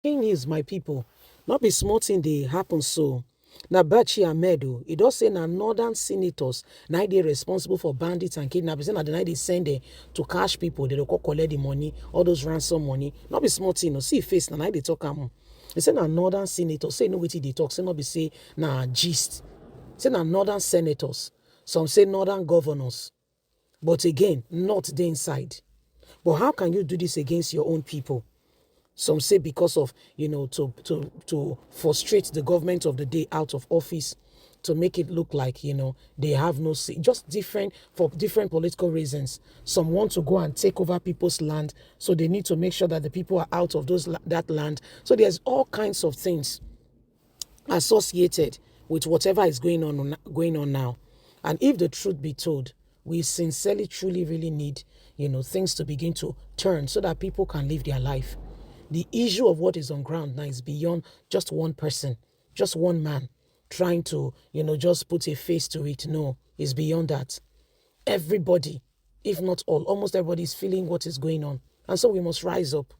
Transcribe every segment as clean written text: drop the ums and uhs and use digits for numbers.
Thing is, my people, not be small thing they happen so. Now, AHMAD, it does say now northern senators now they responsible for bandits and kidnappers. Now the night they send them to cash people, they don't collect the money, all those ransom money. Not be small thing, no. See face now they talk They say now northern senators say no way they talk. Say not be say now gist. Say now northern senators. Some say northern governors. But again, not the inside. But how can you do this against your own people? Some say because of, to frustrate the government of the day out of office, to make it look like, they have no say. Just different, for different political reasons. Some want to go and take over people's land, so they need to make sure that the people are out of that land. So there's all kinds of things associated with whatever is going on now. And if the truth be told, we sincerely, truly, really need, things to begin to turn so that people can live their life. The issue of what is on ground now is beyond just one person, just one man trying to, just put a face to it. No, it's beyond that. Everybody, if not all, almost everybody is feeling what is going on. And so we must rise up.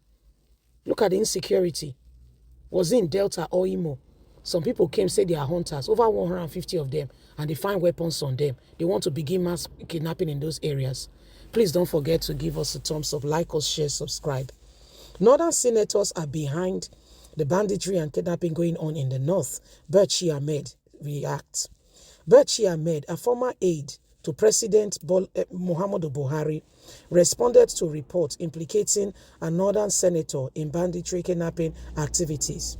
Look at the insecurity. Was it in Delta or Imo? Some people came, say they are hunters, over 150 of them, and they find weapons on them. They want to begin mass kidnapping in those areas. Please don't forget to give us a thumbs up, like us, share, subscribe. Northern senators are behind the banditry and kidnapping going on in the north. BASHIR Ahmed reacts. BASHIR Ahmed, a former aide to President Muhammadu Buhari, responded to reports implicating a northern senator in banditry kidnapping activities.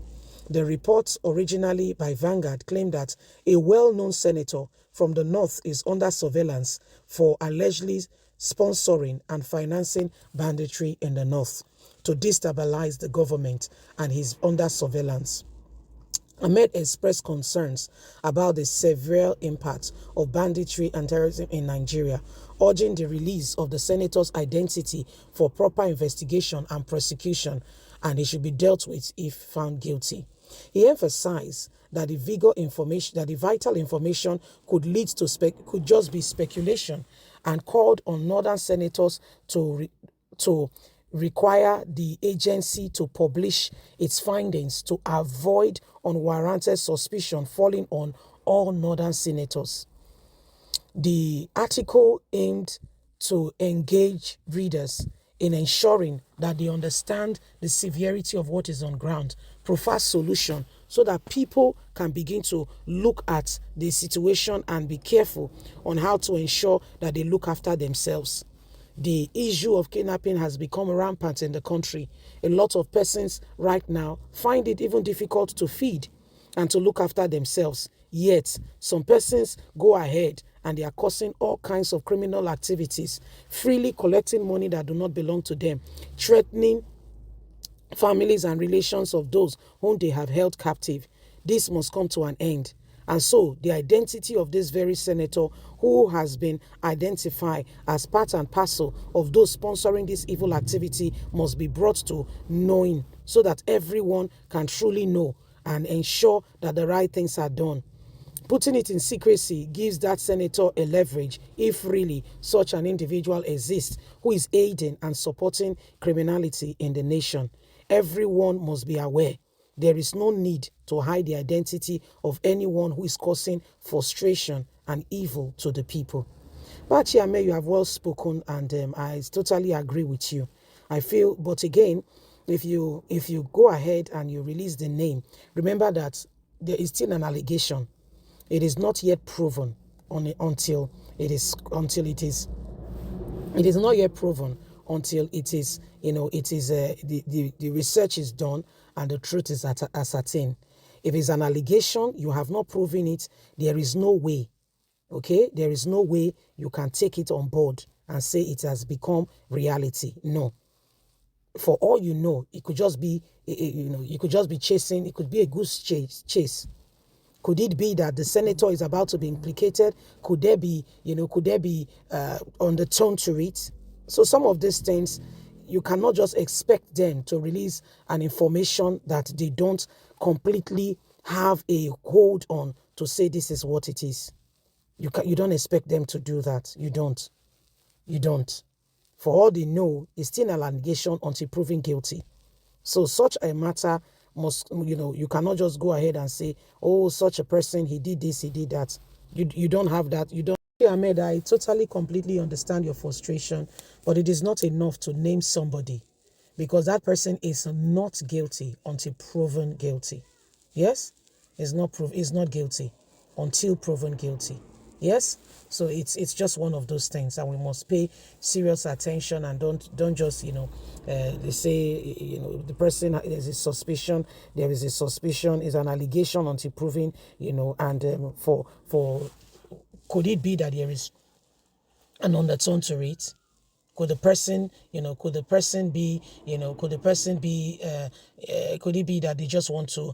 The report, originally by Vanguard, claimed that a well-known senator from the north is under surveillance for allegedly sponsoring and financing banditry in the north to destabilize the government, and he's under surveillance. Ahmed expressed concerns about the severe impact of banditry and terrorism in Nigeria, urging the release of the senator's identity for proper investigation and prosecution, and he should be dealt with if found guilty. He emphasized that the vital information could lead to could just be speculation, and called on northern senators to require the agency to publish its findings to avoid unwarranted suspicion falling on all northern senators. The article aimed to engage readers in ensuring that they understand the severity of what is on ground, provide solution so that people can begin to look at the situation and be careful on how to ensure that they look after themselves. The issue of kidnapping has become rampant in the country. A lot of persons right now find it even difficult to feed and to look after themselves. Yet, some persons go ahead and they are causing all kinds of criminal activities, freely collecting money that do not belong to them, threatening families and relations of those whom they have held captive. This must come to an end. And so the identity of this very senator, who has been identified as part and parcel of those sponsoring this evil activity, must be brought to knowing so that everyone can truly know and ensure that the right things are done. Putting it in secrecy gives that senator a leverage, if really such an individual exists, who is aiding and supporting criminality in the nation. Everyone must be aware. There is no need to hide the identity of anyone who is causing frustration and evil to the people. BASHIR Ahmed, you have well spoken, and I totally agree with you. I feel, but again, if you go ahead and you release the name, remember that there is still an allegation. It is not yet proven until it is not yet proven until it is, the research is done and the truth is ascertained. If it's an allegation, you have not proven it, there is no way, okay? There is no way you can take it on board and say it has become reality. No. For all you know, it could just be, you could just be chasing, it could be a goose chase. Could it be that the senator is about to be implicated? Could there be undertone to it? So some of these things, you cannot just expect them to release an information that they don't completely have a hold on to say this is what it is. You don't expect them to do that. You don't. For all they know, it's still an allegation until proven guilty. So such a matter must, you cannot just go ahead and say, oh, such a person, he did this, he did that. You don't have that. You don't. Ahmed, I totally, completely understand your frustration, but it is not enough to name somebody, because that person is not guilty until proven guilty. Yes, is not guilty until proven guilty. Yes, so it's just one of those things, and we must pay serious attention, and don't just they say the person, there is a suspicion, is an allegation until proven, and for could it be that there is an undertone to it? Could the person, could the person be, could the person be, could it be that they just want to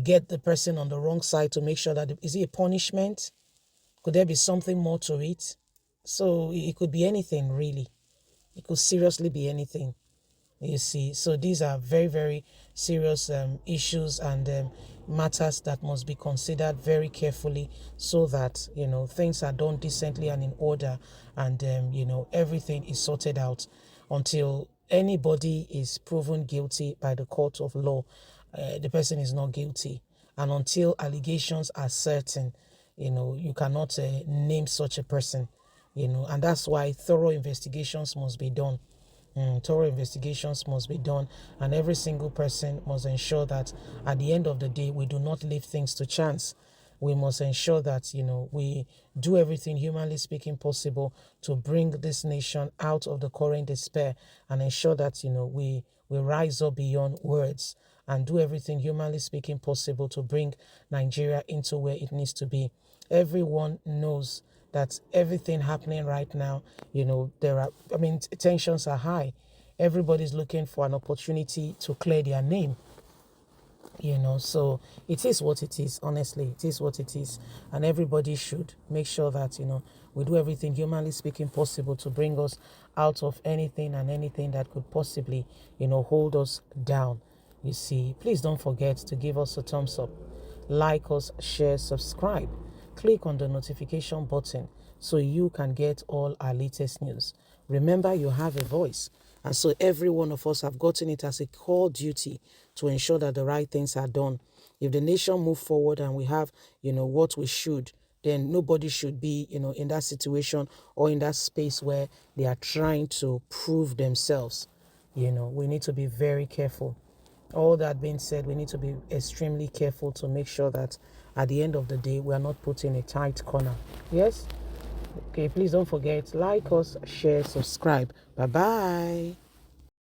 get the person on the wrong side to make sure that, is it a punishment? Could there be something more to it? So it could be anything, really. It could seriously be anything. You see, so these are very, very serious issues and matters that must be considered very carefully, so that things are done decently and in order, and everything is sorted out until anybody is proven guilty by the court of law. The person is not guilty, and until allegations are certain, you cannot name such a person. And that's why thorough investigations must be done. Thorough investigations must be done, and every single person must ensure that at the end of the day, we do not leave things to chance. We must ensure that we do everything, humanly speaking, possible to bring this nation out of the current despair, and ensure that we rise up beyond words, and do everything, humanly speaking, possible to bring Nigeria into where it needs to be. Everyone knows that everything happening right now, tensions are high. Everybody's looking for an opportunity to clear their name. So it is what it is. Honestly, it is what it is, and everybody should make sure that we do everything, humanly speaking, possible to bring us out of anything and anything that could possibly hold us down. You see, please don't forget to give us a thumbs up, like us, share, subscribe, click on the notification button so you can get all our latest news. Remember, you have a voice, and so every one of us have gotten it as a core duty to ensure that the right things are done. If the nation move forward and we have, what we should, then nobody should be, in that situation or in that space where they are trying to prove themselves. We need to be very careful. All that being said, we need to be extremely careful to make sure that at the end of the day, we are not put in a tight corner. Yes? Okay, please don't forget, like us, share, subscribe. Bye-bye.